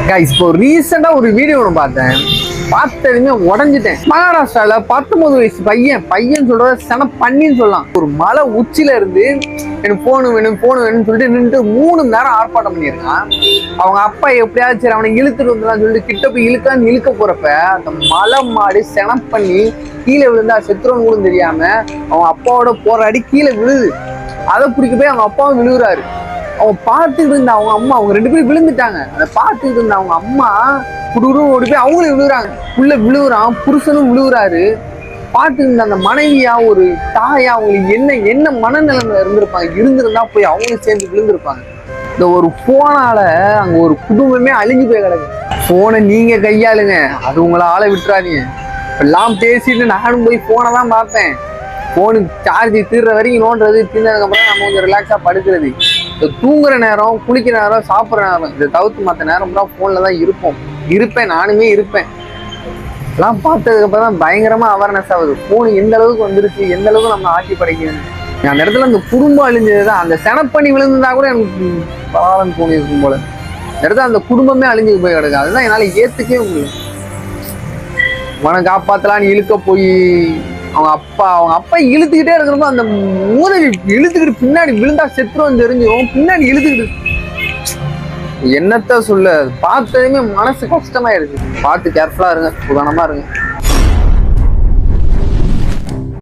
Guys இப்போ ரீசெண்டா ஒரு வீடியோ ஒன்று பார்த்ததுமே உடஞ்சிட்டேன். மகாராஷ்டிரால 19 வயசு பையன் சொல்றத சென பண்ணின்னு சொல்லலாம். ஒரு மலை உச்சில இருந்து எனக்கு போன் வேணும்னு சொல்லிட்டு நின்று 3 மணி நேரம் ஆர்ப்பாட்டம் பண்ணியிருக்கான். அவங்க அப்பா எப்படியாச்சும் அவனை இழுத்துட்டு வந்துடலாம் சொல்லிட்டு கிட்ட போய் இழுக்க போறப்ப அந்த மலை மாடு சென பண்ணி கீழே விழுந்தா செத்துறவங்க கூட தெரியாம அவங்க அப்பாவோட போராடி கீழே விழுது. அதை பிடிக்க போய் அவங்க அப்பாவும் விழுகுறாரு. அவன் பார்த்துக்கிட்டு இருந்த அவங்க அம்மா, அவங்க 2 பேரும் விழுந்துட்டாங்க. அதை பார்த்துக்கிட்டு இருந்த அவங்க அம்மா குடுகுடும் ஓடி போய் அவங்களும் விழுகுறாங்க. உள்ள விழுகுறான், புருஷனும் விழுகுறாரு. பார்த்துக்கிட்டு இருந்த அந்த மனைவியா ஒரு தாயா அவங்களுக்கு என்ன மனநிலைமையில இருந்திருந்தா போய் அவங்களும் சேர்ந்து விழுந்திருப்பாங்க. இந்த ஒரு போனால அங்க ஒரு குடும்பமே அழிஞ்சு போய் கிடக்கு. போனை நீங்க கையாளுங்க, அது உங்களை ஆளை விட்டுறாதீங்க. எல்லாம் பேசிட்டு நானும் போய் போனை தான் பார்ப்பேன். போனுக்கு சார்ஜ் தீர்ற வரைக்கும் நோண்டுறது, தீர்ந்ததுக்கப்புறம் நம்ம கொஞ்சம் ரிலாக்ஸா படுக்கிறது. இந்த தூங்குற நேரம், குளிக்கிற நேரம், சாப்பிட்ற நேரம், இதை தவிர்த்து மற்ற நேரம் தான் ஃபோனில் தான் இருப்பேன். நானுமே இருப்பேன். எல்லாம் பார்த்ததுக்கப்புறம் தான் பயங்கரமாக அவேர்னஸ் ஆகுது. ஃபோன் எந்த அளவுக்கு வந்துருச்சு, எந்த அளவுக்கு நம்ம ஆட்சி படைக்கணும். அந்த இடத்துல அந்த குடும்பம் அழிஞ்சது தான். அந்த செனப்பண்ணி விழுந்தா கூட எனக்கு பரவாயில்லன்னு தோணியிருக்கும் போல. இந்த இடத்துல அந்த குடும்பமே அழிஞ்சு போய் கிடக்கு. அதுதான் என்னால் ஏற்றுக்கவே முடியும். உன காப்பாற்றலான்னு இழுக்க போய் அவங்க அப்பா இழுத்துக்கிட்டே இருக்கிறப்ப அந்த மூதவி இழுத்துக்கிட்டு பின்னாடி விழுந்தா செத்துருவோம் தெரிஞ்சிடும். பின்னாடி இழுத்துக்கிட்டு என்னத்த சொல்ல, பார்த்ததுமே மனசு கஷ்டமாயிருச்சு. பார்த்து கேர்ஃபுல்லா இருங்க, உதாரணமா இருங்க.